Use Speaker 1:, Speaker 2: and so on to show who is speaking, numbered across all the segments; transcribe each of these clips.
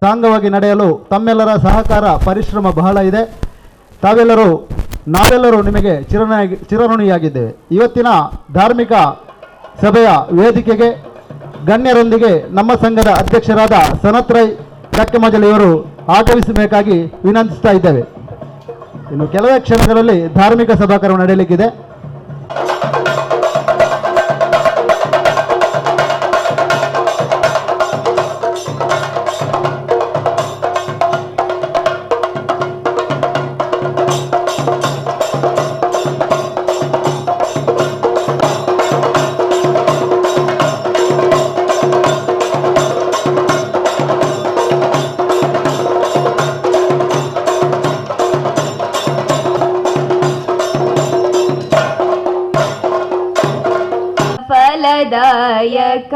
Speaker 1: ಸಾಂಗವಾಗಿ ನಡೆಯಲು ತಮ್ಮೆಲ್ಲರ ಸಹಕಾರ ಪರಿಶ್ರಮ ಬಹಳ ಇದೆ. ನಾವೆಲ್ಲರೂ ನಿಮಗೆ ಚಿರಋಣಿಯಾಗಿದ್ದೇವೆ. ಇವತ್ತಿನ ಧಾರ್ಮಿಕ ಸಭೆಯ ವೇದಿಕೆಗೆ ಗಣ್ಯರೊಂದಿಗೆ ನಮ್ಮ ಸಂಘದ ಅಧ್ಯಕ್ಷರಾದ ಸನತ್ರೈ ಕಕ್ಕಮಜಲಿಯವರು ಆಗಮಿಸಬೇಕಾಗಿ ವಿನಂತಿಸ್ತಾ ಇದ್ದೇವೆ. ಇನ್ನು ಕೆಲವೇ ಕ್ಷಣಗಳಲ್ಲಿ ಧಾರ್ಮಿಕ ಸಭಾಕಾರ್ಯ ನಡೆಯಲಿಕ್ಕಿದೆ.
Speaker 2: ಫಲದಾಯಕ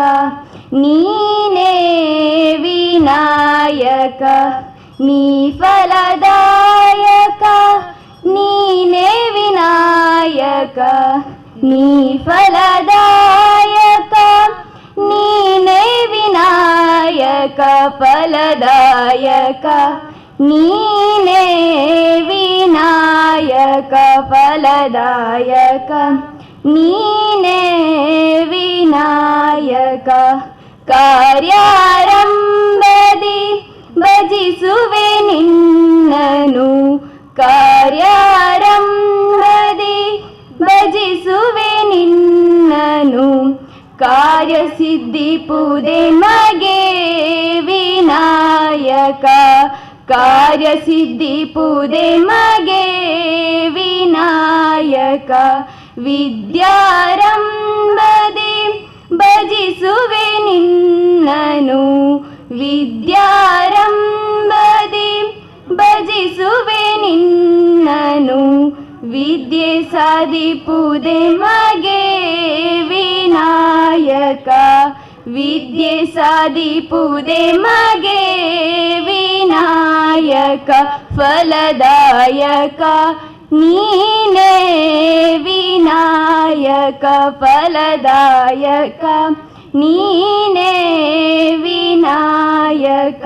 Speaker 2: ನೀನೇ ವಿನಾಯಕ, ನೀ ಫಲದಾಯಕ ನೀನೇ ವಿನಾಯಕ, ನೀ ಫಲದಾಯಕ ನೀನೇ ವಿನಾಯಕ, ಫಲದಾಯಕ ನೀನೇ ವಿನಾಯಕ, ಫಲದಾಯಕ ನೀನೇ ವಿನಾಯಕ. ಕಾರ್ಯಾರಂಭದಿ ಭಜಿಸುವೆ ನಿನ್ನನು, ಕಾರ್ಯಾರಂಭದಿ ಭಜಿಸುವೆ ನಿನ್ನನು, ಕಾರ್ಯಸಿದ್ಧಿಪುದೆ ಮಗೆ ವಿನಾಯಕ, ಕಾರ್ಯಸಿದ್ಧಿಪುದೆ ಮಗೆ ವಿನಾಯಕ. ವಿದ್ಯಾರಂಭದಿ ಭಜಿಸುವೆ ನಿನ್ನನು, ವಿದ್ಯಾರಂಭದಿ ಭಜಿಸುವೆ ನಿನ್ನನು, ವಿದ್ಯೆ ಸಾಧಿಪುದೆ ಮಗೆ ವಿನಾಯಕ, ವಿದ್ಯೆ ಸಾಧಿಪುದೆ ಮಗೆ ವಿನಾಯಕ, ಫಲದಾಯಕ ನೀನೇ ವಿನಾಯಕ, ಫಲದಾಯಕ ನೀನೇ ವಿನಾಯಕ.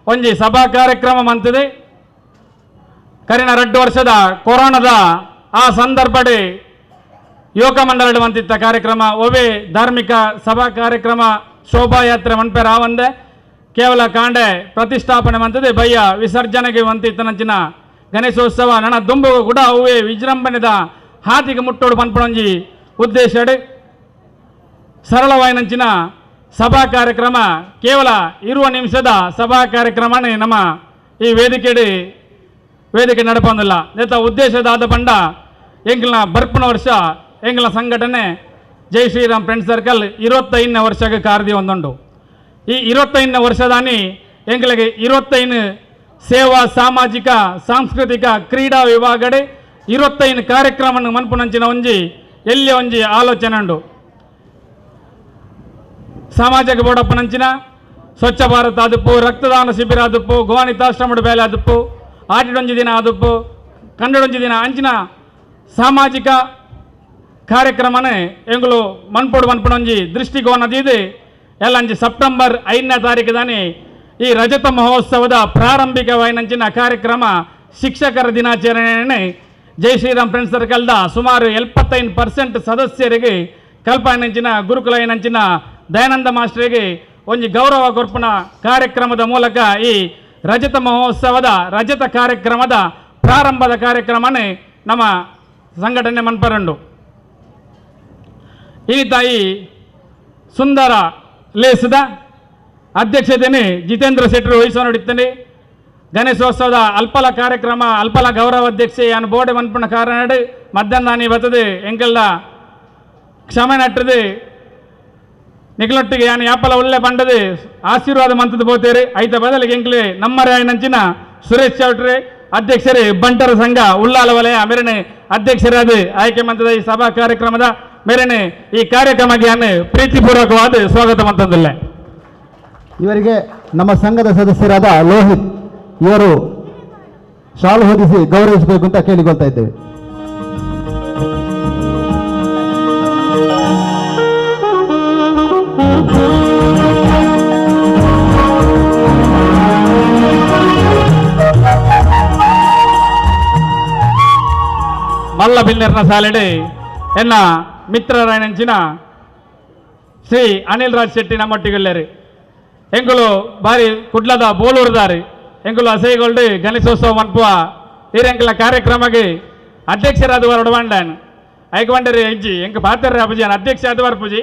Speaker 3: ಒಂಜಿ ಸಭಾ ಕಾರ್ಯಕ್ರಮ ಮಂತಿದೆ ಕರಿನ 2 ವರ್ಷದ ಕೊರೋನಾದ ಆ ಸಂದರ್ಭಡೆ ಯುವಕ ಮಂಡಳ ಮಂತಿತ್ತ ಕಾರ್ಯಕ್ರಮ ಒವೆ ಧಾರ್ಮಿಕ ಸಭಾ ಕಾರ್ಯಕ್ರಮ ಶೋಭಾಯಾತ್ರೆ ಮನ್ಪೇರ ಆವಂದೆ ಕೇವಲ ಕಾಂಡೆ ಪ್ರತಿಷ್ಠಾಪನೆ ಮಂತದೆ ಬಯ್ಯ ವಿಸರ್ಜನೆಗೆ ಮಂತಿತ್ತನಂಚಿನ ಗಣೇಶೋತ್ಸವ ನನ್ನ ದುಂಬು ಕೂಡ ಅವೇ ವಿಜೃಂಭಣೆದ ಹಾತಿಗೆ ಮುಟ್ಟೋಡು ಪನ್ಪಣಂಜಿ ಉದ್ದೇಶ ಸರಳವಾಯಿನಂಚಿನ ಸಭಾ ಕಾರ್ಯಕ್ರಮ ಕೇವಲ 20 ನಿಮಿಷದ ಸಭಾ ಕಾರ್ಯಕ್ರಮನೇ ನಮ್ಮ ಈ ವೇದಿಕೆ ನಡಪಂದಿಲ್ಲ ನೆತ ಉದ್ದೇಶದಾದ ಪಂಡ ಎಂಗಿನ ಬರ್ಪನ ವರ್ಷ ಎಂಗಿನ ಸಂಘಟನೆ ಜೈ ಶ್ರೀರಾಮ್ ಫ್ರೆಂಡ್ ಸರ್ಕಲ್ 25ನೇ ವರ್ಷಕ್ಕೆ ಕಾರ್ಯ ಒಂದುಂಡು. ಈ 25ನೇ ವರ್ಷದಾನಿ ಎಂಗಳಿಗೆ 25 ಸೇವಾ ಸಾಮಾಜಿಕ ಸಾಂಸ್ಕೃತಿಕ ಕ್ರೀಡಾ ವಿಭಾಗಡೆ 25 ಕಾರ್ಯಕ್ರಮ ಮನ್ಪುನಂಚಿನ ಎಲ್ಲಿ ಒಂಜಿ ಆಲೋಚನೆ ಉಂಡು. ಸಾಮಾಜಿಕ ಬೋಡಪ್ಪನಂಚಿನ ಸ್ವಚ್ಛ ಭಾರತ ಆದುಪ್ಪು, ರಕ್ತದಾನ ಶಿಬಿರ ಆದುಪ್ಪು, ಗೋವಾನಿತಾಶ್ರಮದ ಬೇಲೆ ಆದುಪ್ಪು, ಆಟಿಡೊಂಜಿ ದಿನ ಆದುಪ್ಪು, ಕನ್ನಡೊಂಜಿ ದಿನ ಅಂಚಿನ ಸಾಮಾಜಿಕ ಕಾರ್ಯಕ್ರಮನೇ ಎಂಗಳು ಮನ್ಪುನಂಜಿ ದೃಷ್ಟಿಕೋನ ದೀದು ಎಲ್ಲ ಸೆಪ್ಟೆಂಬರ್ 5ನೇ ತಾರೀಕು ದಾನಿ ಈ ರಜತ ಮಹೋತ್ಸವದ ಪ್ರಾರಂಭಿಕವಾಯಿನಂಚಿನ ಕಾರ್ಯಕ್ರಮ ಶಿಕ್ಷಕರ ದಿನಾಚರಣೆ ಜೈ ಶ್ರೀರಾಮ್ ಫ್ರೆಂಡ್ಸ್ ಸರ್ಕಲ್ದ ಸುಮಾರು 75% ಸದಸ್ಯರಿಗೆ ಕಲ್ಪನಂಚಿನ ಗುರುಕುಲ ಏನಂಚಿನ ದಯಾನಂದ ಮಾಸ್ಟರಿಗೆ ಒಂಜಿ ಗೌರವ ಕೊರ್ಪಣ ಕಾರ್ಯಕ್ರಮದ ಮೂಲಕ ಈ ರಜತ ಮಹೋತ್ಸವದ ರಜತ ಕಾರ್ಯಕ್ರಮದ ಪ್ರಾರಂಭದ ಕಾರ್ಯಕ್ರಮನೇ ನಮ್ಮ ಸಂಘಟನೆ ಮನ್ಪರಂಡು. ಈ ತಾಯಿ ಸುಂದರ ಲೇಸದ ಅಧ್ಯಕ್ಷತೆಯೇ ಜಿತೇಂದ್ರ ಶೆಟ್ಟರು ವಹಿಸೋ ನಡೀತಾನೆ. ಗಣೇಶೋತ್ಸವದ ಅಲ್ಪಲ ಕಾರ್ಯಕ್ರಮ ಅಲ್ಪಲ ಗೌರವ ಅಧ್ಯಕ್ಷೆ ಯಾನು ಬೋರ್ಡೆ ಮನ್ಪುಣ ಕಾರಣ ಮಧ್ಯಾಹ್ನ ಬರ್ತದೆ ಎಂಕಲ್ದ ಕ್ಷಮೆ ನಟ್ಟದು ನಿಖಲೊಟ್ಟಿಗೆ ಯಾನು ಯಾಪಲ ಒಳ್ಳೆ ಪಂಡದು ಆಶೀರ್ವಾದ ಮಂತದ್ದು ಬೋತೇರಿ ಐತ ಬದಲಿಗೆ ಎಂಕ್ಲೆ ನಮ್ಮರೆ ಆಯ್ನಂಚಿನ ಸುರೇಶ್ ಚೌಟ್ರಿ ಅಧ್ಯಕ್ಷರೇ ಬಂಟರ ಸಂಘ ಉಳ್ಳಾಲ ವಲಯ ಮೇರೆನೆ ಅಧ್ಯಕ್ಷರಾದ ಆಯ್ಕೆ ಮಂತದ ಈ ಸಭಾ ಕಾರ್ಯಕ್ರಮದ ಮೇರೆನೆ ಈ ಕಾರ್ಯಕ್ರಮಕ್ಕೆ ನಾನು ಪ್ರೀತಿಪೂರ್ವಕವಾದ ಸ್ವಾಗತ ಮಂತಂದಿಲ್ಲ.
Speaker 1: ಇವರಿಗೆ ನಮ್ಮ ಸಂಘದ ಸದಸ್ಯರಾದ ಲೋಹಿತ್ ಇವರು ಶಾಲು ಹೊದಿಸಿ ಗೌರವಿಸಬೇಕು ಅಂತ ಕೇಳಿಕೊಳ್ತಾ ಇದ್ದೇವೆ.
Speaker 3: ಮಲ್ಲ ಬಿಲ್ಲೆರ್ನ ಸಾಲೆಡೆ ಎನ್ನ ಮಿತ್ರರಾಯನಂಚಿನ ಶ್ರೀ ಅನಿಲ್ ರಾಜ್ ಶೆಟ್ಟಿ ನಮ್ಮೊಟ್ಟಿಗೆಲ್ಲರಿ ಎಂಕುಲು ಬಾರಿ ಕುಡ್ಲದ ಬೋಲೂರ್ದಾರಿ ಎಂಕುಲು ಅಸೈಗೊಳ್ಳಿ ಗಣೇಶೋತ್ಸವ ಮನ್ಪುವ ಹಿರೆಂಕಲ ಕಾರ್ಯಕ್ರಮಕ್ಕೆ ಅಧ್ಯಕ್ಷರಾದ ಹೊರಡಬಂಡಾನು ಐಕಂಡರಿ ಹೆಜ್ಜಿ ಎಂಕ ಪಾತ್ರ ಅಪ್ಪಜಿ ಅಧ್ಯಕ್ಷ ಆದವಾರ ಪೂಜಿ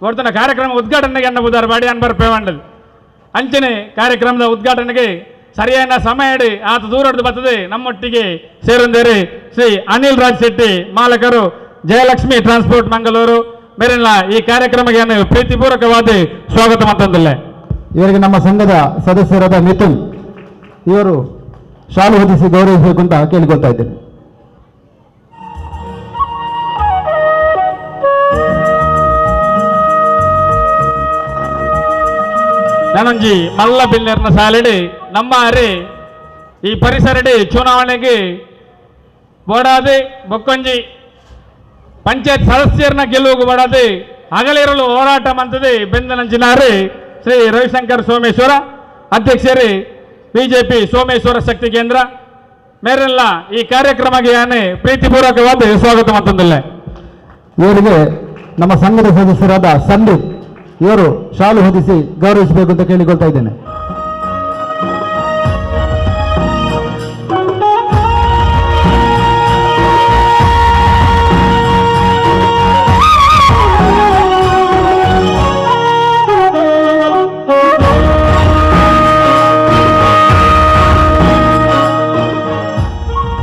Speaker 3: ಹೊರತನ ಕಾರ್ಯಕ್ರಮ ಉದ್ಘಾಟನೆಗೆ ಅನ್ನ ಬುಧಾರ ಬಾಡಿ ಅನ್ಬರ್ ಪೇವಂಡದು ಅಂಚನೆ ಕಾರ್ಯಕ್ರಮದ ಉದ್ಘಾಟನೆಗೆ ಸರಿಯಾದ ಸಮಯ ಆತ ದೂರದ್ದು ಬರ್ತದೆ ನಮ್ಮೊಟ್ಟಿಗೆ ಸೇರೊಂದೇರಿ ಶ್ರೀ ಅನಿಲ್ ರಾಜ್ ಶೆಟ್ಟಿ ಮಾಲಕರು ಜಯಲಕ್ಷ್ಮಿ ಟ್ರಾನ್ಸ್ಪೋರ್ಟ್ ಮಂಗಳೂರು ಮೇಲಿನ ಈ ಕಾರ್ಯಕ್ರಮಕ್ಕೆ ಪ್ರೀತಿಪೂರ್ವಕವಾದ ಸ್ವಾಗತ ಮತ್ತೊಂದಿಲ್ಲ.
Speaker 1: ಇವರಿಗೆ ನಮ್ಮ ಸಂಘದ ಸದಸ್ಯರಾದ ಮಿಥುನ್ ಇವರು ಶಾಲು ಹೊದಿಸಿ ಗೌರವಿಸಬೇಕು ಅಂತ ಕೇಳಿಕೊಳ್ತಾ ಇದ್ದೇನೆ.
Speaker 3: ನಾನೊಂಜಿ ಮಲ್ಲ ಬಿಲ್ಲೆರ್ನ ಸಾಲೆಡಿ ನಮ್ಮ ಅರೆ ಈ ಪರಿಸರಡಿ ಚುನಾವಣೆಗೆ ಬೋಡಾದೆ ಬೊಕ್ಕೊಂಜಿ ಪಂಚಾಯತ್ ಸದಸ್ಯರನ್ನ ಗೆಲುವು ಬಡದೆ ಹಗಲಿರಲು ಹೋರಾಟ ಮಂತದೆ ಬೆಂದನಂಚಿನಾರೆ ಶ್ರೀ ರವಿಶಂಕರ್ ಸೋಮೇಶ್ವರ ಅಧ್ಯಕ್ಷರೇ ಬಿಜೆಪಿ ಸೋಮೇಶ್ವರ ಶಕ್ತಿ ಕೇಂದ್ರ ಮೇರೆಲ್ಲ ಈ ಕಾರ್ಯಕ್ರಮಕ್ಕೆ ಯಾನೆ ಪ್ರೀತಿಪೂರ್ವಕವಾದ ಸ್ವಾಗತ ಮತ್ತೊಂದಿಲ್ಲ.
Speaker 1: ಇವರಿಗೆ ನಮ್ಮ ಸಂಘದ ಸದಸ್ಯರಾದ ಸಂದೀಪ್ ಇವರು ಶಾಲು ಹೊದಿಸಿ ಗೌರವಿಸಬೇಕು ಅಂತ ಕೇಳಿಕೊಳ್ತಾ ಇದ್ದೇನೆ.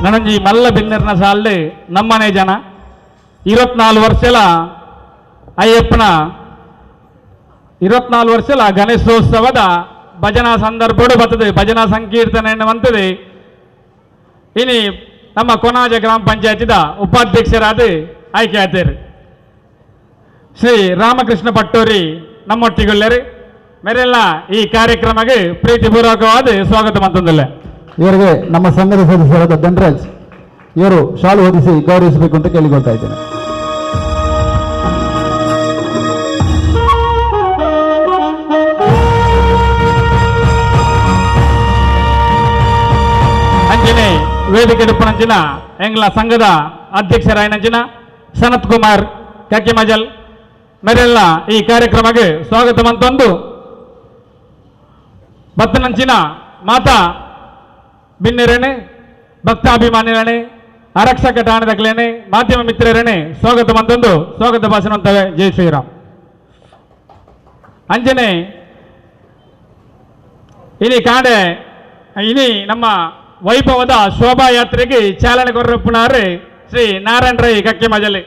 Speaker 3: ನನಂಜಿ ಮಲ್ಲ ಬಿನ್ನೆರ್ನ ಸಾಲ್ಡೆ ನಮ್ಮನೆ ಜನ 24 ವರ್ಷಲ ಅಯ್ಯಪ್ಪನ 24 ವರ್ಷಲ ಗಣೇಶೋತ್ಸವದ ಭಜನಾ ಸಂದರ್ಭಡು ಬರ್ತದೆ, ಭಜನಾ ಸಂಕೀರ್ತನೆ ಎನ್ನುವಂಥದ್ದು. ಇನಿ ನಮ್ಮ ಕೊನಾಜ ಗ್ರಾಮ ಪಂಚಾಯತಿದ ಉಪಾಧ್ಯಕ್ಷರಾದ ಆಯ್ಕೆ ಆಯ್ತೇರಿ ಶ್ರೀ ರಾಮಕೃಷ್ಣ ಪಟ್ಟೂರಿ ನಮ್ಮೊಟ್ಟಿಗೊಳ್ಳೇರಿ ಮೇರೆಲ್ಲ ಈ ಕಾರ್ಯಕ್ರಮಕ್ಕೆ ಪ್ರೀತಿಪೂರ್ವಕವಾದ ಸ್ವಾಗತ ಮತ್ತೊಂದಿಲ್ಲ.
Speaker 1: ಇವರಿಗೆ ನಮ್ಮ ಸಂಘದ ಸದಸ್ಯರಾದ ಧನರಾಜ್ ಇವರು ಶಾಲು ಹೊದಿಸಿ ಗೌರವಿಸಬೇಕು ಅಂತ ಕೇಳಿಕೊಳ್ತಾ ಇದ್ದೇನೆ.
Speaker 3: ಅಂಚನೆ ವೇದಿಕೆ ಡುಪ್ಪನಂಚಿನ ಎಂಗ್ಲ ಸಂಘದ ಅಧ್ಯಕ್ಷರಾಯನಂಚಿನ ಸನತ್ ಕುಮಾರ್ ಕಕ್ಕಿಮಜಲ್ ಮೇರೆಲ್ಲ ಈ ಕಾರ್ಯಕ್ರಮಕ್ಕೆ ಸ್ವಾಗತ ಮಂತೊಂದು ಬತ್ತನಂಚಿನ ಮಾತಾ ಬಿನ್ನೆರೇನೆ ಭಕ್ತಾಭಿಮಾನಿಗಳೇ ಆರಕ್ಷಕ ಠಾಣದಗಳೇನೆ ಮಾಧ್ಯಮ ಮಿತ್ರರೇನೆ ಸ್ವಾಗತ ಮಂತೊಂದು ಸ್ವಾಗತ ಭಾಷಣ ಅಂತವೆ. ಜೈ ಶ್ರೀರಾಮ್. ಅಂಜನೆ ಇನಿ ಕಾಡೆ ಇನಿ ನಮ್ಮ ವೈಭವದ ಶೋಭಾಯಾತ್ರೆಗೆ ಚಾಲನೆ ಕೊರ್ರಪ್ಪನಾರೆ ಶ್ರೀ ನಾರಾಯಣ ರೈ ಕಕ್ಕಿಮಜಲಿ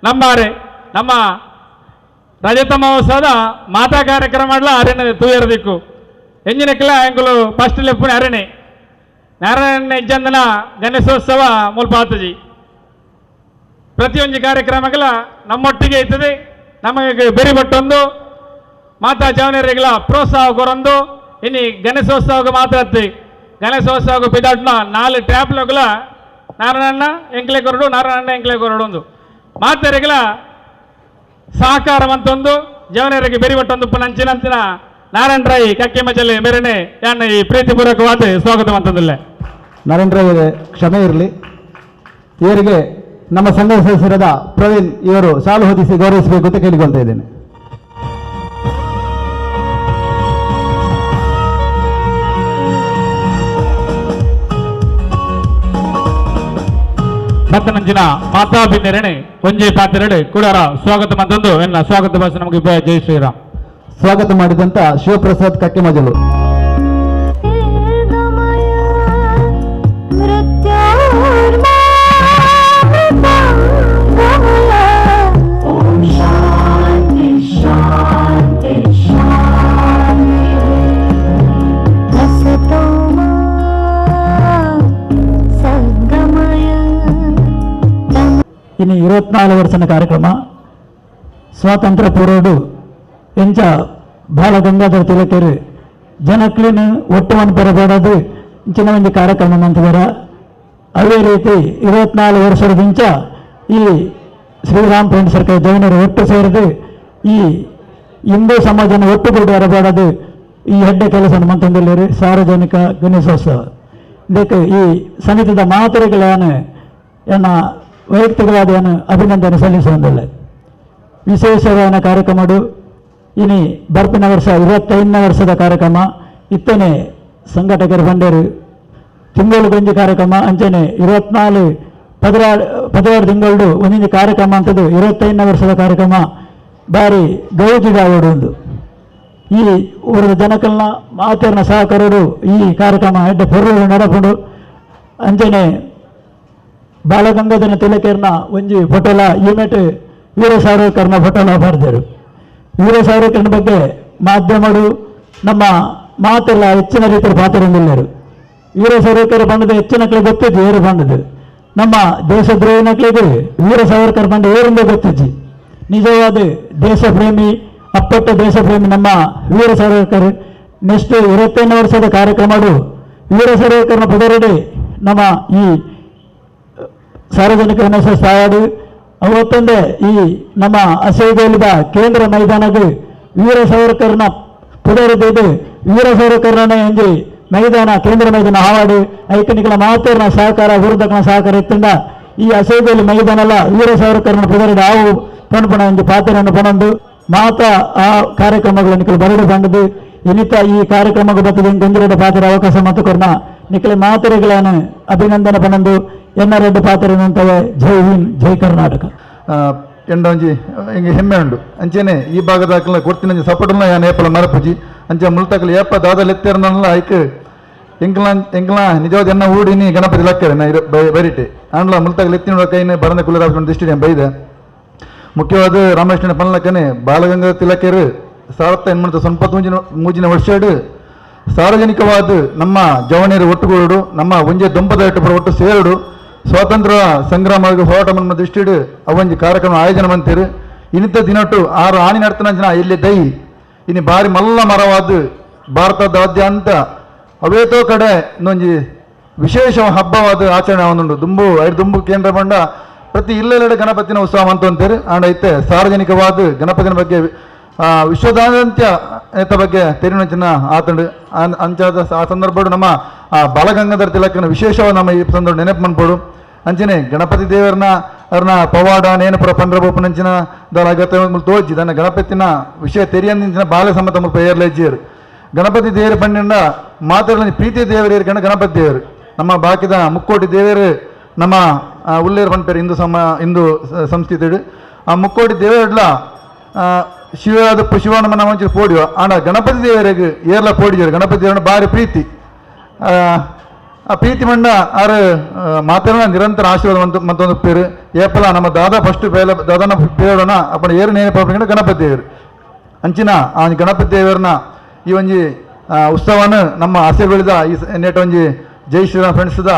Speaker 3: ನಮ್ಮ ರಜತ ಮಹೋತ್ಸವದ ಮಾತಾ ಕಾರ್ಯಕ್ರಮ ಅರೆನೆ ತೂಯರದಿಕ್ಕು ಎಂಜಿನಕ್ಕೆಲ್ಲ ಎಂಕುಲು ಫಸ್ಟ್ ಲೆಪ್ಪುನ ಅರೆನೆ ನಾರಾಯಣ ಇಜ್ಜಂದನ ಗಣೇಶೋತ್ಸವ ಮುಲ್ಪಾತಜಿ ಪ್ರತಿಯೊಂದು ಕಾರ್ಯಕ್ರಮಗಳ ನಮ್ಮೊಟ್ಟಿಗೆ ಇರ್ತದೆ. ನಮಗೆ ಬೆರಿಬಟ್ಟೊಂದು ಮಾತಾ ಚಾವನೇರಿಗಳ ಪ್ರೋತ್ಸಾಹ ಕೊರೊಂದು ಇನ್ನು ಗಣೇಶೋತ್ಸವಕ್ಕೆ ಮಾತಾಡ್ತಿ ಗಣೇಶೋತ್ಸವಕ್ಕೆ ಬಿದಾಟ್ನ 4 ಟ್ಯಾಬ್ಲುಗಳ ನಾರಾಯಣ ಎಂಕ್ಲೆ ಕೊರಡು ನಾರಾಯಣ ಎಂಕ್ಲೆ ಕೊರಡು ಒಂದು ಮಾತಾರಿಗಳ ಸಹಕಾರವಂತೊಂದು ಜವನೇರಿಗೆ ಬೆರಿಬಟ್ಟೊಂದು ನಂಚಿನಂತಿನ ನಾರಾಯಣ ರೈ ಕಕ್ಕಿಮಜಲಿ ಮೇರೆನೆ ಯಾನ ಈ ಪ್ರೀತಿಪೂರ್ವಕವಾದ ಸ್ವಾಗತವಂತಂದಿಲ್ಲ.
Speaker 1: ನಾರಾಯಣ ರೈ ಕ್ಷಮೆ ಇರಲಿ. ಇವರಿಗೆ ನಮ್ಮ ಸಂಘದ ಸದಸ್ಯರಾದ ಪ್ರವೀಣ್ ಇವರು ಶಾಲು ಹೊದಿಸಿ ಗೌರವಿಸಬೇಕು ಅಂತ ಕೇಳಿಕೊಳ್ತಾ ಇದ್ದೇನೆ.
Speaker 3: ಬತ್ತನಂಚಿನ ಮಾತಾ ಬಿನ್ನೆರಣೆ ಒಂಜೆ ಪಾತ್ರೆಡೆ ಕುಡರ ಸ್ವಾಗತ ಮಂತಂದು ಎನ್ನ ಸ್ವಾಗತ ಭಾಷೆ ನಮಗೆ ಜೈ ಶ್ರೀರಾಮ್.
Speaker 1: ಸ್ವಾಗತ ಮಾಡಿದಂತ ಶಿವಪ್ರಸಾದ್ ಕಕ್ಕಿಮಜಲು.
Speaker 4: ಇನ್ನು 24 ವರ್ಷದ ಕಾರ್ಯಕ್ರಮ ಸ್ವಾತಂತ್ರ್ಯ ಪೂರ್ವಡು ಎಂಚ ಬಾಲ ಗಂಗಾಧರ ತಿಲಕರು ಜನಕ್ಲಿನ ಒಟ್ಟುವನ್ನು ಬರಬೇಡದು ಇಂಚಿನ ಒಂದು ಕಾರ್ಯಕ್ರಮ ಅಂತಿದ್ದಾರೆ. ಅದೇ ರೀತಿ 24 ವರ್ಷದಿಂದ ಈ ಶ್ರೀರಾಮ್ ಫ್ರೆಂಡ್ ಸರ್ಕಲ್ ಜೈನರು ಒಟ್ಟು ಸೇರಿದು ಈ ಹಿಂದೂ ಸಮಾಜನ ಒಟ್ಟುಗೂಡಿ ಬರಬೇಡದು ಈ ಹೆಡ್ಡೆ ಕೆಲಸ ಮಂತಂದಲ್ಲಿ ಸಾರ್ವಜನಿಕ ಗಣೇಶೋತ್ಸವ ಇದಕ್ಕೆ ಈ ಸಮಿತಿದ ಮಾತುಗಳನ್ನು ವೈಯಕ್ತಿಕವಾದ ಅಭಿನಂದನೆ ಸಲ್ಲಿಸುವುದಿಲ್ಲ. ವಿಶೇಷವಾದ ಕಾರ್ಯಕ್ರಮಗಳು ಇನಿ ಬರ್ಪಿನ ವರ್ಷ 25ನೇ ವರ್ಷದ ಕಾರ್ಯಕ್ರಮ ಇತ್ತನೆ ಸಂಘಟಕರು ಬಂಡರು ತಿಂಗಳು ಗೊಂಜಿ ಕಾರ್ಯಕ್ರಮ ಅಂಚನೆ 16 ತಿಂಗಳು ಒಂದೊಂದು ಕಾರ್ಯಕ್ರಮ ಅಂತದ್ದು 25ನೇ ವರ್ಷದ ಕಾರ್ಯಕ್ರಮ ಬಾರಿ ಗೌಜಿಗಾವಡು ಒಂದು ಈ ಊರದ ಜನಕಲ್ನ ಮಾತೆರ್ನ ಸಹಕಾರರು ಈ ಕಾರ್ಯಕ್ರಮ ಎಡ್ಡ ಪೊರ್ರು ನಡಪುಡು ಅಂಚನೆ ಬಾಲಗಂಗಾಧರ ತಿಲಕರ್ನ ಒಂಜಿ ಫೋಟೋಲ ಯೂನಿಟ್ ವೀರ ಸಾವರ್ಕರ್ನ ಫೋಟೋಲ ಬರೆದರು. ವೀರ ಸಾವರ್ಕರ್ನ ಬಗ್ಗೆ ಮಾಧ್ಯಮಗಳು ನಮ್ಮ ಮಾತೆಲ್ಲ ಹೆಚ್ಚಿನ ರೀತಿಯ ಪಾತ್ರ ಹೊಂದಿಲ್ಲರು. ವೀರ ಸಾವರ್ಕರ್ ಬಂಡದ ಹೆಚ್ಚಿನ ಕಡೆ ಗೊತ್ತಿದ್ದು ಏರು ಬಂಡದು ನಮ್ಮ ದೇಶದ್ರೋಹಿ ನಕ್ಲಿಗೆ ವೀರ ಸಾವರ್ಕರ್ ಬಂಡ ಏರಿಂದ ಗೊತ್ತಿಜ್ಜಿ ನಿಜವಾದ ದೇಶಪ್ರೇಮಿ ಅಪ್ಪಟ್ಟ ದೇಶಪ್ರೇಮಿ ನಮ್ಮ ವೀರ ಸಾವರ್ಕರ್. ನೆಕ್ಸ್ಟ್ 25ನೇ ವರ್ಷದ ಕಾರ್ಯಕ್ರಮಗಳು ವೀರ ಸಾವರ್ಕರ್ನ ಪದರಡಿ ನಮ್ಮ ಈ ಸಾರ್ವಜನಿಕ ಗಣೇಶ ಸ್ಥಾಯಿ ಅವತ್ತೊಂದೇ ಈ ನಮ್ಮ ಹಸಿರುಗಲಿದ ಕೇಂದ್ರ ಮೈದಾನಕ್ಕೆ ವೀರ ಸಾವರ್ಕರ್ನ ಪುದರದಿದ್ದು ವೀರ ಸಾವರ್ಕರ್ನೇ ಎಂಜಿ ಮೈದಾನ ಕೇಂದ್ರ ಮೈದಾನ ಹಾವಾಡು ಐಕನಿಕಲ ಮಾತೇರ್ನ ಸಹಕಾರ ವಿರುದ್ಧಕನ ಸಹಕಾರ ಇತ್ತಿಂದ ಈ ಹಸಿರುಗಲಿ ಮೈದಾನಲ್ಲ ವೀರ ಸಾವರ್ಕರ್ನ ಪುದರಡಿ ಆವು ಪಣಪಣ ಎಂಜಿ ಪಾತ್ರವನ್ನು ಪಣಂದು ಮಾತ ಆ ಕಾರ್ಯಕ್ರಮಗಳು ನಿಖಲು ಬರಡು ಬಂಡದು ಇನ್ನಿತ ಈ ಕಾರ್ಯಕ್ರಮಕ್ಕೆ ಬರ್ತದೆ ಗೊಂಜರೆಡ್ಡ ಪಾತ್ರ ಅವಕಾಶ ಮತ್ತು ಕೊರ್ನ ನಿಖಲೆ ಮಾತರೆಗಳನ್ನು ಅಭಿನಂದನೆ ಪಣಂದು ಎನ್ನರೆಡ್ಡು ಪಾತ್ರ ಅಂತವೆ. ಜೈ ಹಿಂದ್, ಜೈ ಕರ್ನಾಟಕ.
Speaker 5: ಎಂಡೊಂಜಿ ಹಿಂಗೆ ಹೆಮ್ಮೆ ಉಂಡು ಅಂಚೆನೆ ಈ ಭಾಗದ ಕೊಡ್ತಿನ ಸಪೋರ್ಟ್ನ ಯಾನ್ ಏಪಲ ಮರಪುಜಿ ಅಂಚೆ ಮುಲ್ತಕಲು ಏಪ ದಾದಲ್ ಎತ್ತೇರನಲ್ಲ ಐಕ್ ಎಂಕ್ಲ ನಿಜವಾದ ಎನ್ನ ಊಡಿನಿ ಗಣಪತಿ ಲಕ್ಕರೆ ನಾ ಬರಿಟೆ ಅಂಡ್ಲ ಮುಲ್ತಕಲು ಎತ್ತಿನ ಕೈನೇ ಬರಂದ ಕುಲರಾಜ್ ದೃಷ್ಟಿ ಬೈದೆ ಮುಖ್ಯವಾದ ರಾಮಕೃಷ್ಣ ಪನ್ಲಕ್ಕನೆ ಬಾಲಗಂಗಾಧರ ತಿಲಕರು 1993 ವರ್ಷಡು ಸಾರ್ವಜನಿಕವಾದ ನಮ್ಮ ಜವಣಿಯರು ಒಟ್ಟುಗೂಡು ನಮ್ಮ ಒಂಜೆ ದೊಂಬದ ಒಟ್ಟು ಸೇರುಡು ಸ್ವಾತಂತ್ರ್ಯ ಸಂಗ್ರಾಮ ಹೋರಾಟ ಮನ್ನ ದೃಷ್ಟಿಡು ಅವೊಂಜಿ ಕಾರ್ಯಕ್ರಮ ಆಯೋಜನೆ ಮಂತಿರು ಇನ್ನಿತ ದಿನಟ್ಟು 6 ಆಣಿ ನಡ್ತನಂಚಿನ ಇಲ್ಲಿ ದೈ ಇನ್ನು ಬಾರಿ ಮಲ್ಲ ಮರವಾದ ಭಾರತದಾದ್ಯಂತ ಅವೇತೋ ಕಡೆ ಇನ್ನೊಂಜಿ ವಿಶೇಷ ಹಬ್ಬವಾದ ಆಚರಣೆ ಅವನುಂಡು ದುಂಬು ಕೇಂದ್ರ ಬಂಡ ಪ್ರತಿ ಇಲ್ಲೆಲ್ಲೆಡೆ ಗಣಪತಿನ ಉತ್ಸವ ಅಂತಂತೀರಿ ಆಂಡ ಐತೆ ಸಾರ್ವಜನಿಕವಾದ ಗಣಪತಿನ ಬಗ್ಗೆ ವಿಶ್ವದಾದ್ಯಂತ ಏತ ಬಗ್ಗೆ ತೆರಿನಂಚಿನ ಆತಂಡು ಅಂಚಾದ ಆ ಸಂದರ್ಭ ನಮ್ಮ ಬಾಲಗಂಗಾಧರ ತಿಲಕನ ವಿಶೇಷವಾದ ನಮ್ಮ ಈ ಸಂದರ್ಭ ನೆನಪು ಮನ್ಪೋಡು ಅಂಚನೆ ಗಣಪತಿ ದೇವರನ್ನ ಅವ್ರನ್ನ ಪವಾಡ ನೇನಪುರ ಪಂಡ್ರಬೋಪನಂಚಿನ ಅಗತ್ಯ ತೋಜಿ ತನ್ನ ಗಣಪತಿನ ವಿಷಯ ತೆರಿಯಂದಿನ ಬಾಲ್ಯ ಸಮ್ಮತ ಮುಲ್ಪ ಏರ್ಲೆಜ್ಜಿಯರು ಗಣಪತಿ ದೇವರು ಪಂಡಿಂಡ ಮಾತಾಡಲಿ ಪ್ರೀತಿ ದೇವರು ಏರ್ಕಂಡ ಗಣಪತಿ ದೇವರು ನಮ್ಮ ಬಾಕಿದ ಮುಕ್ಕೋಟಿ ದೇವರು ನಮ್ಮ ಉಳ್ಳೇರು ಪಂಪೇರು ಹಿಂದೂ ಸಂಸ್ಥಿತಿಡು ಆ ಮುಕ್ಕೋಟಿ ದೇವರಡ್ಲ ಶಿವನ ಮಂಚಿ ಪೋಡಿಯೋ ಆಂಡ ಗಣಪತಿ ದೇವರಿಗೆ ಏರ್ಲ ಪೋಡಿಯರು ಗಣಪತಿ ದೇವರ ಬಾರಿ ಪ್ರೀತಿ ಆ ಪ್ರೀತಿ ಮಂಡ ಆರು ಮಾತಾಡೋಣ ನಿರಂತರ ಆಶೀರ್ವಾದ ಮತ್ತೊಂದು ಪೇರು ಏಪಲ ನಮ್ಮ ದಾದಾ ಫಸ್ಟ್ ದಾದಾನ ಪೇರೋಣ ಅಪ್ಪನ ಏರು ನೇನೆ ಪಾಪ ಗಣಪತಿ ದೇವರು ಅಂಚಿನ ಆ ಗಣಪತಿ ದೇವರನ್ನ ಈ ಒಂಜಿ ಉತ್ಸವನ ನಮ್ಮ ಆಸೆ ಬೆಳೆದ ಈ ನೆಟ್ ಒಂಜಿ ಜೈ ಶ್ರೀರಾಮ್ ಫ್ರೆಂಡ್ಸ್ದ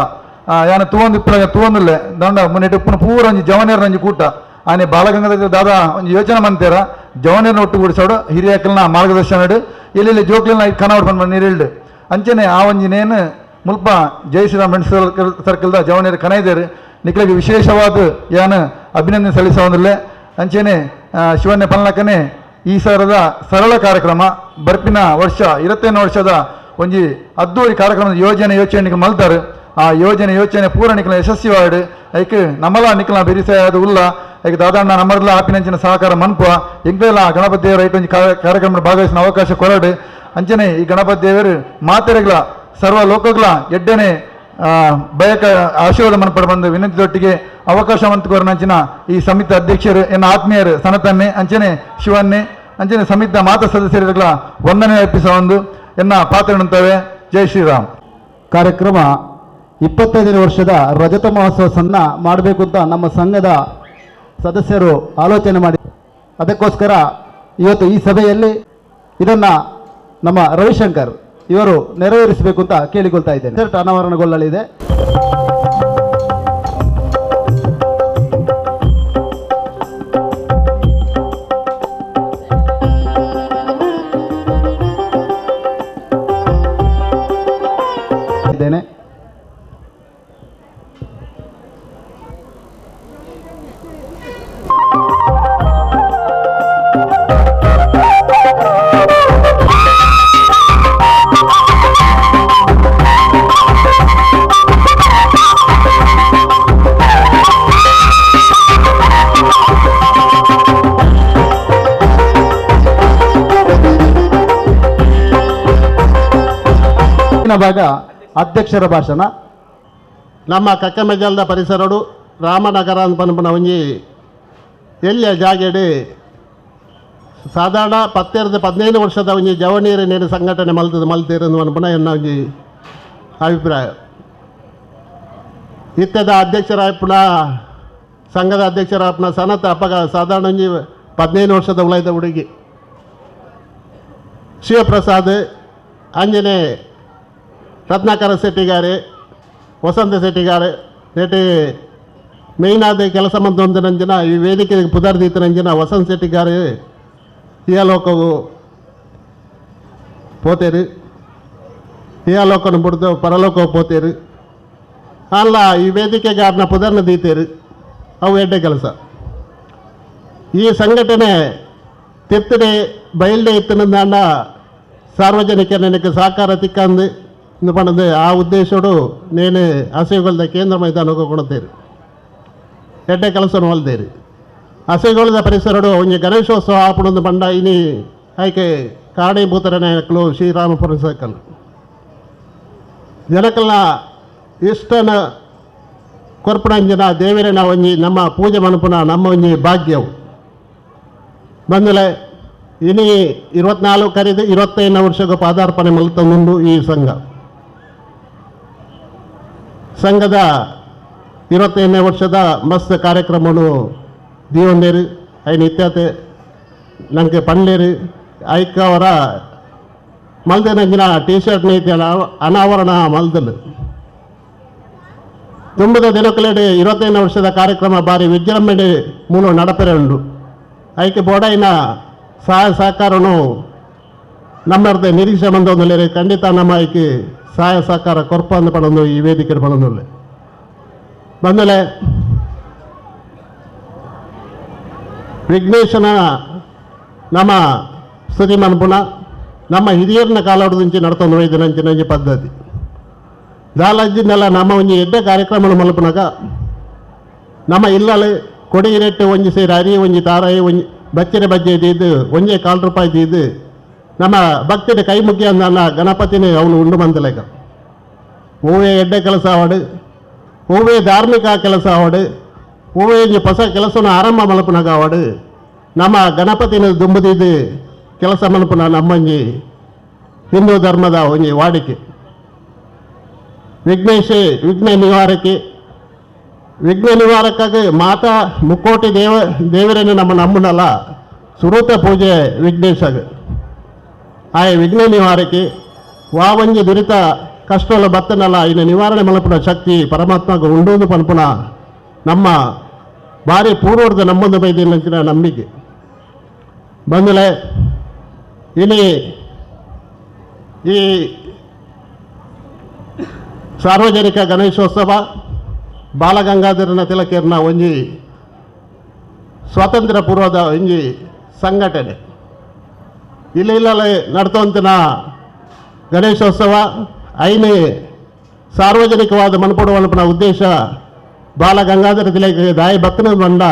Speaker 5: ಯಾನ ತೂವೊಂದಿಲ್ಲ ದಂಡ ನೆಟ್ ಉಪ್ಪನ ಪೂರ ಒಂಜಿ ಜವನಿಯರ್ ಒಂಜಿ ಕೂಟ ಆನೆ ಬಾಲಗಂಗಾಧರ ದಾದಾ ಒಂದು ಯೋಚನೆ ಮಂತೇರ ಜವನಿಯರ್ನ ಒಟ್ಟುಗೂಡಿಸೋಡು ಹಿರಿಯಕಲ್ನ ಮಾರ್ಗದರ್ಶನ ಇಲ್ಲಿ ಜೋಕ್ಲಿನ ಕನವಡ್ ಬಂದು ನೀರಿಲ್ಡು ಅಂಚನೆ ಆ ಒಂಜಿ ನೇನು ಮುಲ್ಪ ಜೈ ಶ್ರೀರಾಮ್ ಫ್ರೆಂಡ್ಸ್ ಸರ್ಕಲ್ದ ಜವನಿಯರ್ ಕನೈದೇರು ನಿಕ್ಲಿಗೆ ವಿಶೇಷವಾದ ಯಾನು ಅಭಿನಂದನೆ ಸಲ್ಲಿಸೋದಿಲ್ಲ ಅಂಚೆನೆ ಶಿವನ್ಯ ಪನ್ಲಕ್ಕನೆ ಈ ಸರದ ಸರಳ ಕಾರ್ಯಕ್ರಮ ಬರ್ಪಿನ ವರ್ಷ 25ನೇ ವರ್ಷದ ಒಂಜಿ ಅದ್ದೂರಿ ಕಾರ್ಯಕ್ರಮದ ಯೋಚನೆ ಮಲ್ತಾರೆ ಆ ಯೋಚನೆ ಪೂರ ನಿಖಲ ಯಶಸ್ವಿವಾಡು ಐಕ್ ನಮ್ಮಲ ನಿಖಲ ಬೆರಿಸಾದ ಉಲ್ಲ ಐಕ್ ದಾದಾಣ್ಣ ನಮ್ಮಲ್ಲ ಆಪಿನಂಚಿನ ಸಹಕಾರ ಮನ್ಪುವ ಎಂಕ್ಲೆಲ್ಲ ಗಣಪತಿ ದೇವರ ಐಟೊಂಜಿ ಕಾರ್ಯಕ್ರಮ ಭಾಗವಹಿಸಿನ ಅವಕಾಶ ಕೊರಡು ಅಂಚನೆ ಈ ಗಣಪತಿ ದೇವರು ಮಾತೆರೆಗಳ ಸರ್ವ ಲೋಕಗಳ ಎಡ್ಡೆನೆ ಬಯಕ ಆಶೀರ್ವಾದ ಮನ್ಪಡ ಬಂದು ವಿನಂತಿಯೊಟ್ಟಿಗೆ ಅವಕಾಶ ಮಂತ್ಕೋರನಂಚಿನ ಈ ಸಮಿತಿ ಅಧ್ಯಕ್ಷರು ಎನ್ನ ಆತ್ಮೀಯರು ಸನತನ್ನೆ ಅಂಚನೆ ಶಿವನ್ನೆ ಅಂಚನೆ ಸಮಿತಿಯ ಮಾತ ಸದಸ್ಯರುಗಳ ವಂದನೆ ಅರ್ಪಿಸುವ ಒಂದು ಎನ್ನ ಪಾತ್ರನಂತವೆ. ಜೈ ಶ್ರೀರಾಮ್.
Speaker 1: ಕಾರ್ಯಕ್ರಮ 25ನೇ ವರ್ಷದ ರಜತ ಮಹೋತ್ಸವವನ್ನು ಮಾಡಬೇಕು ಅಂತ ನಮ್ಮ ಸಂಘದ ಸದಸ್ಯರು ಆಲೋಚನೆ ಮಾಡಿ ಅದಕ್ಕೋಸ್ಕರ ಇವತ್ತು ಈ ಸಭೆಯಲ್ಲಿ ಇದನ್ನು ನಮ್ಮ ರವಿಶಂಕರ್ ಇವರು ನೆರವೇರಿಸಬೇಕು ಅಂತ ಕೇಳಿಕೊಳ್ತಾ ಇದ್ದೇನೆ. ಅನಾವರಣಗೊಳ್ಳಲಿದೆ. ಇದ್ದೇನೆ ಮುಂದಿನ ಭಾಗ ಅಧ್ಯಕ್ಷರ ಭಾಷಣ.
Speaker 6: ನಮ್ಮ ಕಕ್ಕಮೆಜಲ್ದ ಪರಿಸರಡು ರಾಮನಗರ ಅಂತ ಪನ್ಪುನ ಒಂಜಿ ಎಲ್ಲಿಯ ಜಾಗೆಡು ಸಾಧಾರಣ 15 ವರ್ಷದ ಒಂಜಿ ಜವನೀರು ನೀರು ಸಂಘಟನೆ ಮಲ್ತಿರು ಅನ್ಪುನ ಎನ್ನ ಒಂಜಿ ಅಭಿಪ್ರಾಯ. ಇತ್ಯದ ಅಧ್ಯಕ್ಷರಾಯ್ಪುನ ಸಂಘದ ಅಧ್ಯಕ್ಷರಾಯ್ಪುನ ಸನತ್ ಅಪ್ಪಗ ಸಾಧಾರಣ ಒಂಜಿ 15 ವರ್ಷದ ಉಳೈದ ಹುಡುಗಿ ಶಿವಪ್ರಸಾದ್ ಅಂಜನೆ ರತ್ನಾಕರ ಶೆಟ್ಟಿಗಾರೆ ವಸಂತ ಶೆಟ್ಟಿಗಾರೆ ನೆಟ್ಟು ಮೇಯ್ನಾದ ಕೆಲಸ ಮಂತೊಂದಿನಂಜಿನ ಈ ವೇದಿಕೆಗೆ ಪುದರ್ದೀತನಂಜಿನ ವಸಂತ ಶೆಟ್ಟಿಗಾರೆ ಇಯಲೋಕವು ಪೋತೇರು ಇಯಲೋಕನ ಬಿಡ್ದು ಪರಲೋಕವು ಪೋತೇರು ಅಲ್ಲ ಈ ವೇದಿಕೆಗೆ ಅದನ್ನ ಪುದರ್ನ ದೀತೇರು ಅವು ಎಡ್ಡೆ ಕೆಲಸ. ಈ ಸಂಘಟನೆ ತಿತ್ತಡೆ ಬಯಲ್ಡೆ ಇತ್ತನಂದಾಂಡ ಸಾರ್ವಜನಿಕ ನನಗೆ ಸಹಕಾರ ತಿಕ್ಕಂದು ಇಂದು ಪಣದು ಆ ಉದ್ದೇಶಡು ನೇನು ಹಸೆಗೊಳ್ದ ಕೇಂದ್ರ ಮೈದಾನಕ್ಕೆ ಕೊಡ್ತೇರು ಎಡ್ಡೆ ಕೆಲಸವನ್ನು ಹೊಲ್ದೇರು. ಹಸೆಗೊಳ್ದ ಪರಿಸರಡು ಒಂಜಿ ಗಣೇಶೋತ್ಸವ ಆಪಣೊಂದು ಬಂಡ ಇನಿ ಆಯ್ಕೆ ಕಾರಣೀಭೂತರ ನಾಯಕಲು ಶ್ರೀರಾಮಪುರ ಸರ್ಕಲ್ ಜನಕಲ್ನ ಇಷ್ಟನ ಕೊರ್ಪಣಂಜನ ದೇವರನ ಒಂಜಿ ನಮ್ಮ ಪೂಜೆ ಮನಪುನ ನಮ್ಮ ಒಂಜಿ ಭಾಗ್ಯವು ಬಂದಲೆ ಇನಿ 24 ಕರೆದು 25ನೇ ವರ್ಷಕ್ಕೆ ಪಾದಾರ್ಪಣೆ ಮಲ್ತೊಂದು ಈ ಸಂಘದ 25ನೇ ವರ್ಷದ ಮಸ್ತ್ ಕಾರ್ಯಕ್ರಮವನ್ನು ದೀವೊಂದೇರು ಐನು ಇತ್ಯತೆ ನನಗೆ ಪಂಡೇರು ಐಕ ಅವರ ಮಲ್ದನಂಜಿನ ಟಿ ಶರ್ಟ್ ನೀತಿ ಅನಾವರಣ ಮಲ್ದಲು ತುಂಬದ ದಿನಕಲೆಡೆ 25ನೇ ವರ್ಷದ ಕಾರ್ಯಕ್ರಮ ಬಾರಿ ವಿಜೃಂಭಣೆ ಮೂಲ ನಡಪೆರೆ ಉಂಡು. ಐಕೆ ಬೋಡೈನ ಸಹಾಯ ಸಹಕಾರನು ನಮ್ಮರ್ದೆ ನಿರೀಕ್ಷೆ ಬಂದೊಂದುಲ್ಲೆ ಖಂಡಿತ ನಮ್ಮ ಐಕೆ ಸಹಾಯ ಸಹಕಾರ ಕೊರ್ಪ ಅಂದ ಪಡೊಂದು ಈ ವೇದಿಕೆ ಪಡೊಂದುಲ್ಲೆ ಬಂದಲೆ ವಿಘ್ನೇಶನ ನಮ್ಮ ಸ್ತುತಿ ಮನ್ಪುನ ನಮ್ಮ ಹಿರಿಯರನ್ನ ಕಾಲಾಡದಿಂಚಿ ನಡ್ಕೊಂಡು ಹೋಯ್ದಿನಂಚಿನ ಪದ್ಧತಿ ದಾಲಜ್ಜಿನೆಲ್ಲ ನಮ್ಮ ಒಂಜಿ ಎಡ್ಡೆ ಕಾರ್ಯಕ್ರಮ ಮಲ್ಪನಾಗ ನಮ್ಮ ಇಲ್ಲಲು ಕೊಡಿಗಿರೆಟ್ಟು ಒಂಜಿ ಸೇರಿ ಅರಿ ಒಂಜಿ ತಾರಾಯಿ ಒಂಜಿ ಬಚ್ಚರೆ ಬಜ್ಜೆ ಇದ್ದಿದ್ದು ಒಂಜೆ ₹1 ಇದ್ದಿದ್ದು ನಮ್ಮ ಭಕ್ತಿನ ಕೈ ಮುಖ್ಯ ಅಂದ ಗಣಪತಿನೇ ಅವನು ಉಂಡು ಬಂದಲೆಗ ಹೂವೇ ಎಡ್ಡೆ ಕೆಲಸ ಆವಡು ಹೂವೇ ಧಾರ್ಮಿಕ ಕೆಲಸ ಆವಡು ಹೂವೇ ಒಂಜಿ ಹೊಸ ಕೆಲಸನ ಆರಂಭ ಮಲ್ಪನಾಗ ಆವಡು ನಮ್ಮ ಗಣಪತಿನ ದುಂಬದಿದ್ದು ಕೆಲಸ ಮಲ್ಪನ ನಮ್ಮಂಜಿ ಹಿಂದೂ ಧರ್ಮದ ಒಂಜಿ ವಾಡಿಕೆ. ವಿಘ್ನ ನಿವಾರಕ್ಕಾಗಿ ಮಾತಾ ಮುಕ್ಕೋಟಿ ದೇವರೇನು ನಮ್ಮ ನಮ್ಮನಲ್ಲ ಸುರೂತ ಪೂಜೆ ವಿಘ್ನೇಶಾಗ ಆಯ ವಿಘ್ನ ನಿವಾರಕ್ಕೆ ವಾವಂಜಿ ದುರಿತ ಕಷ್ಟಲ ಬತ್ತನಲ್ಲ ಇನ್ನು ನಿವಾರಣೆ ಮಲ್ಪನ ಶಕ್ತಿ ಪರಮಾತ್ಮಗ ಉಂಡು ಪನ್ಪುನ ನಮ್ಮ ಭಾರಿ ಪೂರ್ವದ ನಮ್ಮೊಂದು ಬೈದಿನ ನಂಬಿಕೆ ಬಂದಲೆ ಇನಿ ಈ ಸಾರ್ವಜನಿಕ ಗಣೇಶೋತ್ಸವ ಬಾಲಗಂಗಾಧರನ ತಿಲಕೇರ್ನ ಒಂಜಿ ಸ್ವಾತಂತ್ರ್ಯ ಪೂರ್ವದ ಒಂಜಿ ಸಂಘಟನೆ ಇಲ್ಲೇ ನಡ್ತೊಂತಿನ ಗಣೇಶೋತ್ಸವ ಐನೇ ಸಾರ್ವಜನಿಕವಾದ ಮನ್ಪಡುವಲ್ಪನ ಉದ್ದೇಶ ಬಾಲಗಂಗಾಧರ ತಿಲಕ ದಾಯಿ ಭಕ್ತನ ಬಂಡ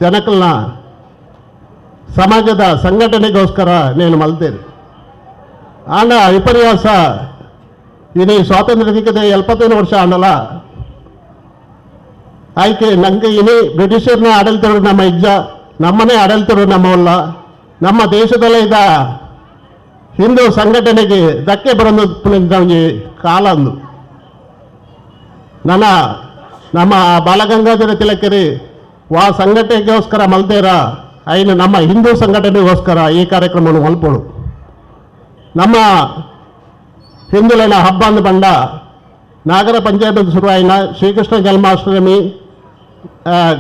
Speaker 6: ಜನಕಲ್ನ ಸಮಾಜದ ಸಂಘಟನೆಗೋಸ್ಕರ ನೇನು ಮಲ್ತೇನೆ ಆಂಡ ವಿಪರ್ಯಾಸ ಇನಿ ಸ್ವಾತಂತ್ರ್ಯ ಸಿಕ್ಕದೆ 75 ವರ್ಷ ಆಂಡಲ ಆಯ್ಕೆ ನಂಗೆ ಇನಿ ಬ್ರಿಟಿಷರ್ನ ಆಡಳಿತರು ನಮ್ಮ ನಮ್ಮನೇ ಆಡಳಿತರು ನಮ್ಮವಲ್ಲ ನಮ್ಮ ದೇಶದಲ್ಲೇ ಇದ್ದ ಹಿಂದೂ ಸಂಘಟನೆಗೆ ಧಕ್ಕೆ ಬರೋದು ಕಾಲ ಅಂದು ನಮ್ಮ ಬಾಲಗಂಗಾಧರ ತಿಲಕರಿ ಸಂಘಟನೆಗೋಸ್ಕರ ಮಲ್ದೇರ ಐನು ನಮ್ಮ ಹಿಂದೂ ಸಂಘಟನೆಗೋಸ್ಕರ ಈ ಕಾರ್ಯಕ್ರಮವನ್ನು ಮಲ್ಪೋಳು ನಮ್ಮ ಹಿಂದುಳಿನ ಹಬ್ಬ ಅಂದು ಬಂಡ ನಾಗರ ಪಂಚಾಯತ್ ಶುರುವಾಯಿನ ಶ್ರೀಕೃಷ್ಣ ಜನ್ಮಾಷ್ಟಮಿ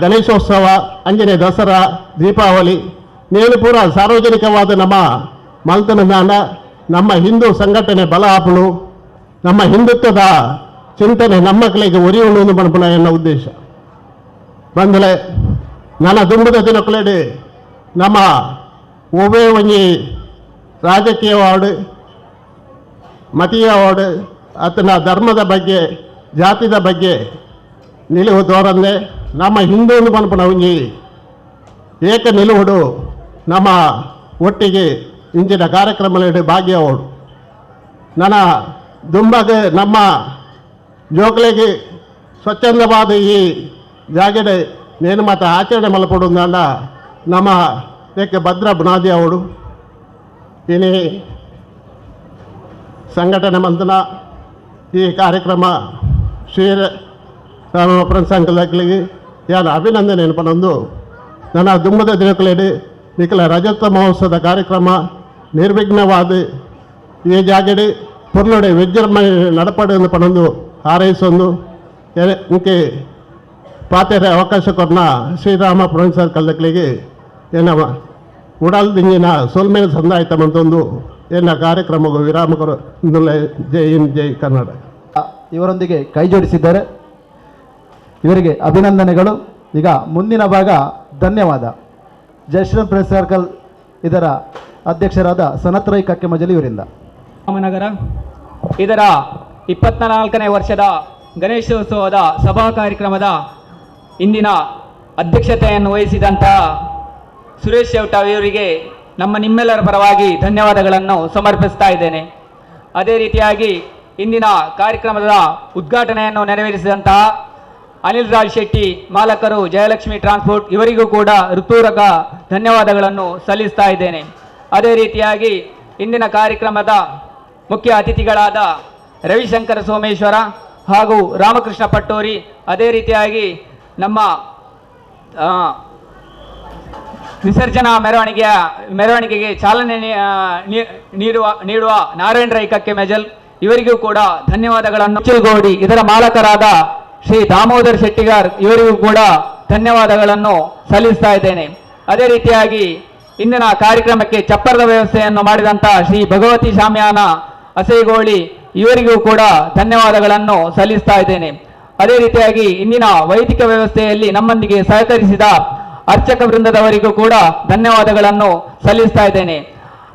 Speaker 6: ಗಣೇಶೋತ್ಸವ ಅಂಜನೆ ದಸರಾ ದೀಪಾವಳಿ ನೇನು ಪೂರ ಸಾರ್ವಜನಿಕವಾದ ನಮ್ಮ ಮಲ್ತನದಾನ ನಮ್ಮ ಹಿಂದೂ ಸಂಘಟನೆ ಬಲ ಹಾಪಲು ನಮ್ಮ ಹಿಂದುತ್ವದ ಚಿಂತನೆ ನಮ್ಮ ಮಕ್ಕಳಿಗೆ ಒರಿಯುವುದು ಮನಪನ ಎನ್ನ ಉದ್ದೇಶ ಬಂದಲೆ ನನ್ನ ದುಂಬದ ದಿನಕಳೆಡೆ ನಮ್ಮ ಒಬ್ಬೇ ಒಂಜಿ ರಾಜಕೀಯವಾಡು ಮತೀಯವಾಡು ಆತನ ಧರ್ಮದ ಬಗ್ಗೆ ಜಾತಿದ ಬಗ್ಗೆ ನಿಲುವು ತೋರಂದೆ ನಮ್ಮ ಹಿಂದೂ ಮನಪನ ಒಂಜಿ ಏಕ ನಿಲುವುಡು ನಮ್ಮ ಒಟ್ಟಿಗೆ ಇಂಚಿನ ಕಾರ್ಯಕ್ರಮದಲ್ಲಿ ಭಾಗ್ಯವಾಡು ನನ್ನ ದುಂಬಗೆ ನಮ್ಮ ಜೋಕುಲೆಗೆ ಸ್ವಚ್ಛಂದವಾದ ಈ ಜಾಗೆಡೆ ನೇನು ಮಾತ ಆಚರಣೆ ಮಲ್ಪಡುಂದಾಂಡ ನಮ್ಮ ಇದಕ್ಕೆ ಭದ್ರ ಬುನಾದಿ ಅವಡು ಇನಿ ಸಂಘಟನೆ ಮಂತನ ಈ ಕಾರ್ಯಕ್ರಮ ಶ್ರೀರ ಸಂಘಗಳಿಗೆ ಯಾರು ಅಭಿನಂದನೆ ಪನೊಂದು ನನ್ನ ದುಂಬದ ದಿನಕಲೇಡಿ ನಿಖಲ ರಜತ ಮಹೋತ್ಸವದ ಕಾರ್ಯಕ್ರಮ ನಿರ್ವಿಘ್ನವಾದ ಈ ಜಾಗೆಡೆ ಪುರ್ನಡೆ ವಿಜೃಂಭಣೆ ನಡಪಡೆಯನ್ನು ಪನೊಂದು ಹಾರೈಸೊಂದು ಇಂಕೆ ಪಾತೆರೆ ಅವಕಾಶ ಕೊರ್ನ ಶ್ರೀರಾಮ ಪ್ರೊಫೆಸರ್ ಕಲ್ಲಕ್ಲಿಗೆ ಏನ ಉಡಲ್ ದಿಂಗಿನ ಸೊಲ್ಮೇನ ಸಂದಾಯಿತ ಮಂತೊಂದು ಏನ ಕಾರ್ಯಕ್ರಮಗೂ ವಿರಾಮ ಕೊರು ಜೈ ಹಿಂದ್ ಜೈ ಕನ್ನಡ.
Speaker 1: ಇವರೊಂದಿಗೆ ಕೈ ಜೋಡಿಸಿದ್ದಾರೆ. ಇವರಿಗೆ ಅಭಿನಂದನೆಗಳು. ಈಗ ಮುಂದಿನ ಭಾಗ ಧನ್ಯವಾದ. ಜಯಶ್ರೀರಾಮ್ ಪ್ರೆಸ್ ಸರ್ಕಲ್ ಇದರ ಅಧ್ಯಕ್ಷರಾದ ಸನತ್ ರೈ ಕಕ್ಕೆಮಜಲಿ ಇವರಿಂದ.
Speaker 7: ರಾಮನಗರ ಇದರ 24ನೇ ವರ್ಷದ ಗಣೇಶೋತ್ಸವದ ಸಭಾ ಕಾರ್ಯಕ್ರಮದ ಇಂದಿನ ಅಧ್ಯಕ್ಷತೆಯನ್ನು ವಹಿಸಿದಂತಹ ಸುರೇಶ್ ಚೌಟ ಇವರಿಗೆ ನಿಮ್ಮೆಲ್ಲರ ಪರವಾಗಿ ಧನ್ಯವಾದಗಳನ್ನು ಸಮರ್ಪಿಸ್ತಾ ಇದ್ದೇನೆ. ಅದೇ ರೀತಿಯಾಗಿ ಇಂದಿನ ಕಾರ್ಯಕ್ರಮದ ಉದ್ಘಾಟನೆಯನ್ನು ನೆರವೇರಿಸಿದಂತಹ ಅನಿಲ್ ರಾಜ್ ಶೆಟ್ಟಿ ಮಾಲಕರು ಜಯಲಕ್ಷ್ಮಿ ಟ್ರಾನ್ಸ್ಪೋರ್ಟ್ ಇವರಿಗೂ ಕೂಡ ಹೃತ್ಪೂರ್ವಕ ಧನ್ಯವಾದಗಳನ್ನು ಸಲ್ಲಿಸ್ತಾ ಇದ್ದೇನೆ. ಅದೇ ರೀತಿಯಾಗಿ ಇಂದಿನ ಕಾರ್ಯಕ್ರಮದ ಮುಖ್ಯ ಅತಿಥಿಗಳಾದ ರವಿಶಂಕರ ಸೋಮೇಶ್ವರ ಹಾಗೂ ರಾಮಕೃಷ್ಣ ಪಟ್ಟೋರಿ, ಅದೇ ರೀತಿಯಾಗಿ ನಮ್ಮ ವಿಸರ್ಜನಾ ಮೆರವಣಿಗೆಗೆ ಚಾಲನೆ ನೀಡುವ ನಾರಾಯಣ ರೈ ಕಕ್ಕೆಮಜಲ್ ಇವರಿಗೂ ಕೂಡ ಧನ್ಯವಾದಗಳನ್ನು. ಚಿಲ್ಗೋಡಿ ಇದರ ಮಾಲಕರಾದ ಶ್ರೀ ದಾಮೋದರ್ ಶೆಟ್ಟಿಗಾರ್ ಇವರಿಗೂ ಕೂಡ ಧನ್ಯವಾದಗಳನ್ನು ಸಲ್ಲಿಸ್ತಾ ಇದ್ದೇನೆ. ಅದೇ ರೀತಿಯಾಗಿ ಇಂದಿನ ಕಾರ್ಯಕ್ರಮಕ್ಕೆ ಚಪ್ಪರದ ವ್ಯವಸ್ಥೆಯನ್ನು ಮಾಡಿದಂಥ ಶ್ರೀ ಭಗವತಿ ಶಾಮ್ಯಾನ ಅಸೇಗೋಳಿ ಇವರಿಗೂ ಕೂಡ ಧನ್ಯವಾದಗಳನ್ನು ಸಲ್ಲಿಸ್ತಾ ಇದ್ದೇನೆ. ಅದೇ ರೀತಿಯಾಗಿ ಇಂದಿನ ವೈದಿಕ ವ್ಯವಸ್ಥೆಯಲ್ಲಿ ನಮ್ಮೊಂದಿಗೆ ಸಹಕರಿಸಿದ ಅರ್ಚಕ ವೃಂದದವರಿಗೂ ಕೂಡ ಧನ್ಯವಾದಗಳನ್ನು ಸಲ್ಲಿಸ್ತಾ ಇದ್ದೇನೆ.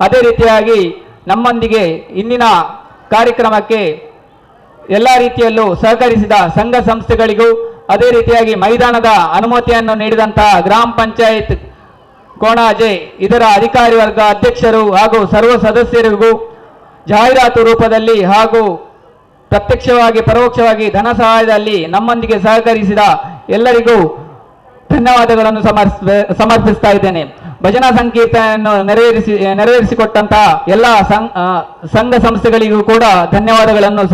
Speaker 7: ಅದೇ ರೀತಿಯಾಗಿ ನಮ್ಮೊಂದಿಗೆ ಇಂದಿನ ಕಾರ್ಯಕ್ರಮಕ್ಕೆ ಎಲ್ಲ ರೀತಿಯಲ್ಲೂ ಸಹಕರಿಸಿದ ಸಂಘ ಸಂಸ್ಥೆಗಳಿಗೂ, ಅದೇ ರೀತಿಯಾಗಿ ಮೈದಾನದ ಅನುಮತಿಯನ್ನು ನೀಡಿದಂತಹ ಗ್ರಾಮ ಪಂಚಾಯತ್ ಕೋಣಾಜೆ ಇದರ ಅಧಿಕಾರಿ ವರ್ಗ ಅಧ್ಯಕ್ಷರು ಹಾಗೂ ಸರ್ವ ಸದಸ್ಯರಿಗೂ ಜಾಹೀರಾತು ರೂಪದಲ್ಲಿ ಹಾಗೂ ಪ್ರತ್ಯಕ್ಷವಾಗಿ ಪರೋಕ್ಷವಾಗಿ ಧನ ಸಹಾಯದಲ್ಲಿ ನಮ್ಮೊಂದಿಗೆ ಸಹಕರಿಸಿದ ಎಲ್ಲರಿಗೂ ಧನ್ಯವಾದಗಳನ್ನು ಸಮರ್ಪಿಸ್ತಾ ಇದ್ದೇನೆ. ಭಜನಾ ಸಂಕೀರ್ತನೆಯನ್ನು ನೆರವೇರಿಸಿಕೊಟ್ಟಂತಹ ಎಲ್ಲ ಸಂಘ ಸಂಸ್ಥೆಗಳಿಗೂ ಕೂಡ ಧನ್ಯವಾದಗಳನ್ನು